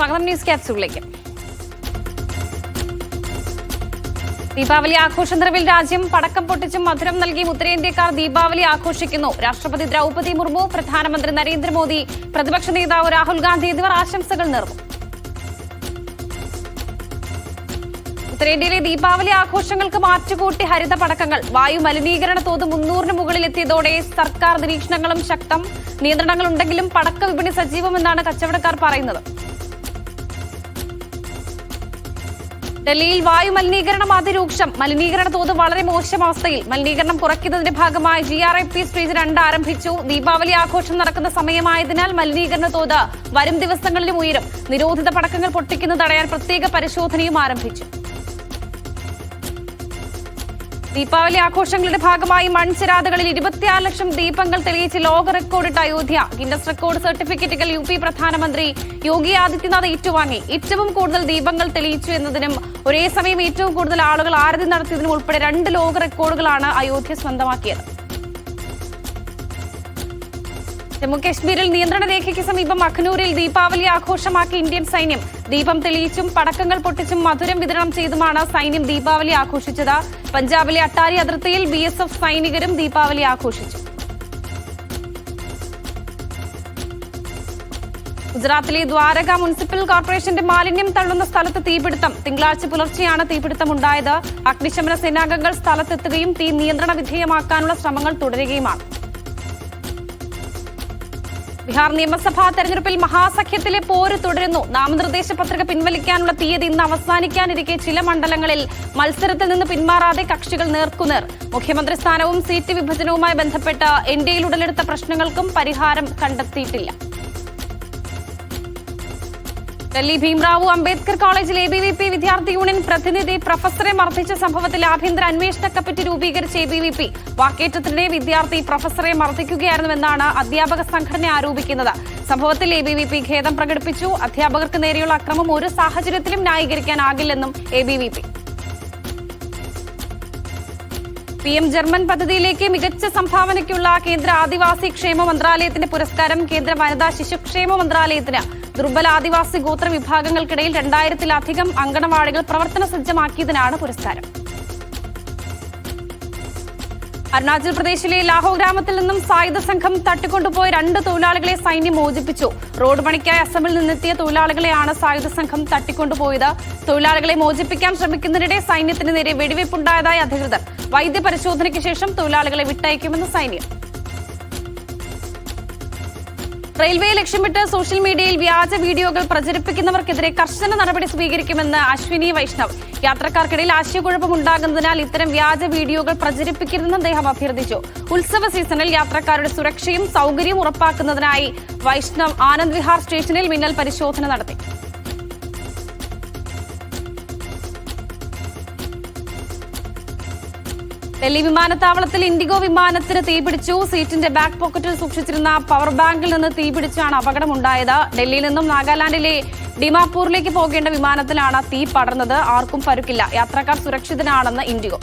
സ്വാഗതം ന്യൂസ് ക്യാപ്സ്യൂളിലേക്ക്. ദീപാവലി ആഘോഷ നിറവിൽ രാജ്യം പടക്കം പൊട്ടിച്ചും മധുരം നൽകിയും ഉത്തരേന്ത്യക്കാർ ദീപാവലി ആഘോഷിക്കുന്നു. രാഷ്ട്രപതി ദ്രൗപദി മുർമു, പ്രധാനമന്ത്രി നരേന്ദ്രമോദി, പ്രതിപക്ഷ നേതാവ് രാഹുൽ ഗാന്ധി എന്നിവർ ആശംസകൾ നേർന്നു. ഉത്തരേന്ത്യയിലെ ദീപാവലി ആഘോഷങ്ങൾക്ക് മാറ്റുകൂട്ടി ഹരിത പടക്കങ്ങൾ. വായു മലിനീകരണ തോത് 300-ന് മുകളിൽ എത്തിയതോടെ സർക്കാർ നിരീക്ഷണങ്ങളും ശക്തം. നിയന്ത്രണങ്ങളുണ്ടെങ്കിലും പടക്ക വിപണി സജീവമെന്നാണ് കച്ചവടക്കാർ പറയുന്നത്. ഡൽഹിയിൽ വായു മലിനീകരണം അതിരൂക്ഷം. മലിനീകരണ തോത് വളരെ മോശം അവസ്ഥയിൽ. മലിനീകരണം കുറയ്ക്കുന്നതിന്റെ ഭാഗമായി GRIP സ്റ്റേജ് 2 ആരംഭിച്ചു. ദീപാവലി ആഘോഷം നടക്കുന്ന സമയമായതിനാൽ മലിനീകരണ തോത് വരും ദിവസങ്ങളിലും ഉയരും. നിരോധിത പടക്കങ്ങൾ പൊട്ടിക്കുന്നത് തടയാൻ പ്രത്യേക പരിശോധനയും ആരംഭിച്ചു. ദീപാവലി ആഘോഷങ്ങളുടെ ഭാഗമായി മൺചിരാതുകളിൽ 26 ലക്ഷം ദീപങ്ങൾ തെളിയിച്ച് ലോക റെക്കോർഡിട്ട അയോധ്യ. ഗിന്നസ് റെക്കോർഡ് സർട്ടിഫിക്കറ്റുകൾ UP പ്രധാനമന്ത്രി യോഗി ആദിത്യനാഥ് ഏറ്റുവാങ്ങി. ഏറ്റവും കൂടുതൽ ദീപങ്ങൾ തെളിയിച്ചു എന്നതിനും ഒരേ സമയം ഏറ്റവും കൂടുതൽ ആളുകൾ ആരതി നടത്തിയതിനും ഉൾപ്പെടെ 2 ലോക റെക്കോർഡുകളാണ് അയോധ്യ സ്വന്തമാക്കിയത്. ജമ്മുകശ്മീരിൽ നിയന്ത്രണ രേഖയ്ക്ക് സമീപം അഖ്നൂരിൽ ദീപാവലി ആഘോഷമാക്കി ഇന്ത്യൻ സൈന്യം. ദീപം തെളിയിച്ചും പടക്കങ്ങൾ പൊട്ടിച്ചും മധുരം വിതരണം ചെയ്തുമാണ് സൈന്യം ദീപാവലി ആഘോഷിച്ചത്. പഞ്ചാബിലെ അട്ടാരി അതിർത്തിയിൽ BSF സൈനികരും ദീപാവലി ആഘോഷിച്ചു. ഗുജറാത്തിലെ ദ്വാരക മുനിസിപ്പൽ കോർപ്പറേഷന്റെ മാലിന്യം തള്ളുന്ന സ്ഥലത്ത് തീപിടുത്തം. തിങ്കളാഴ്ച പുലർച്ചെയാണ് തീപിടുത്തമുണ്ടായത്. അഗ്നിശമന സേനാംഗങ്ങൾ സ്ഥലത്തെത്തുകയും തീ നിയന്ത്രണ വിധേയമാക്കാനുള്ള ശ്രമങ്ങൾ തുടരുകയുമാണ്. ബീഹാർ നിയമസഭാ തെരഞ്ഞെടുപ്പിൽ മഹാസഖ്യത്തിലെ പോര് തുടരുന്നു. നാമനിർദ്ദേശ പത്രിക പിൻവലിക്കാനുള്ള തീയതി ഇന്ന് അവസാനിക്കാനിരിക്കെ ചില മണ്ഡലങ്ങളിൽ മത്സരത്തിൽ നിന്ന് പിന്മാറാതെ കക്ഷികൾ നേർക്കുനേർ. മുഖ്യമന്ത്രി സ്ഥാനവും സീറ്റ് വിഭജനവുമായി ബന്ധപ്പെട്ട് NDAയിൽ ഉടലെടുത്ത പ്രശ്നങ്ങൾക്കും പരിഹാരം കണ്ടെത്തിയിട്ടില്ല. ഡൽഹി ഭീംറാവു അംബേദ്കർ കോളേജിൽ ABVP വിദ്യാർത്ഥി യൂണിയൻ പ്രതിനിധി പ്രൊഫസറെ മർദ്ദിച്ച സംഭവത്തിൽ ആഭ്യന്തര അന്വേഷണ കമ്മിറ്റി രൂപീകരിച്ച ABVP വാക്കേറ്റത്തിനിടെ വിദ്യാർത്ഥി പ്രൊഫസറെ മർദ്ദിക്കുകയായിരുന്നുവെന്നാണ് അധ്യാപക സംഘടന ആരോപിക്കുന്നത്. സംഭവത്തിൽ ABVP ഖേദം പ്രകടിപ്പിച്ചു. അധ്യാപകർക്ക് നേരെയുള്ള അക്രമം ഒരു സാഹചര്യത്തിലും ന്യായീകരിക്കാനാകില്ലെന്നും ABVP. PM ജർമ്മൻ പദ്ധതിയിലേക്ക് മികച്ച സംഭാവനയ്ക്കുള്ള കേന്ദ്ര ആദിവാസി ക്ഷേമ മന്ത്രാലയത്തിന്റെ പുരസ്കാരം കേന്ദ്ര വനിതാ ശിശുക്ഷേമ മന്ത്രാലയത്തിന്. ദുർബല ആദിവാസി ഗോത്ര വിഭാഗങ്ങൾക്കിടയിൽ 2000-ലധികം അങ്കണവാടികൾ പ്രവർത്തന സജ്ജമാക്കിയതിനാണ് പുരസ്കാരം. അരുണാചൽ പ്രദേശിലെ ലാഹോ ഗ്രാമത്തിൽ നിന്നും സായുധ സംഘം തട്ടിക്കൊണ്ടുപോയ 2 തൊഴിലാളികളെ സൈന്യം മോചിപ്പിച്ചു. റോഡ് പണിക്കായി അസമിൽ നിന്നെത്തിയ തൊഴിലാളികളെയാണ് സായുധ സംഘം തട്ടിക്കൊണ്ടുപോയത്. തൊഴിലാളികളെ മോചിപ്പിക്കാൻ ശ്രമിക്കുന്നതിനിടെ സൈന്യത്തിന് നേരെ വെടിവയ്പുണ്ടായതായി അധികൃതർ. വൈദ്യപരിശോധനയ്ക്ക് ശേഷം തൊഴിലാളികളെ വിട്ടയക്കുമെന്ന് സൈന്യം. റെയിൽവേ ലക്ഷ്യമിട്ട് സോഷ്യൽ മീഡിയയിൽ വ്യാജ വീഡിയോകൾ പ്രചരിപ്പിക്കുന്നവർക്കെതിരെ കർശന നടപടി സ്വീകരിക്കുമെന്ന് അശ്വിനി വൈഷ്ണവ്. യാത്രക്കാർക്കിടയിൽ ആശയക്കുഴപ്പമുണ്ടാകുന്നതിനാൽ ഇത്തരം വ്യാജ വീഡിയോകൾ പ്രചരിപ്പിക്കരുതെന്ന് അദ്ദേഹം അഭ്യർത്ഥിച്ചു. ഉത്സവ സീസണിൽ യാത്രക്കാരുടെ സുരക്ഷയും സൌകര്യവും ഉറപ്പാക്കുന്നതിനായി വൈഷ്ണവ് ആനന്ദ് വിഹാർ സ്റ്റേഷനിൽ മിന്നൽ പരിശോധന നടത്തി. ഡൽഹി വിമാനത്താവളത്തിൽ ഇൻഡിഗോ വിമാനത്തിന് തീപിടിച്ചു. സീറ്റിന്റെ ബാക്ക് പോക്കറ്റിൽ സൂക്ഷിച്ചിരുന്ന പവർ ബാങ്കിൽ നിന്ന് തീപിടിച്ചാണ് അപകടമുണ്ടായത്. ഡൽഹിയിൽ നിന്നും നാഗാലാൻഡിലെ ഡിമാപൂരിലേക്ക് പോകേണ്ട വിമാനത്തിലാണ് തീ പടർന്നത്. ആർക്കും പരുക്കില്ല. യാത്രക്കാർ സുരക്ഷിതരാണെന്ന് ഇൻഡിഗോ.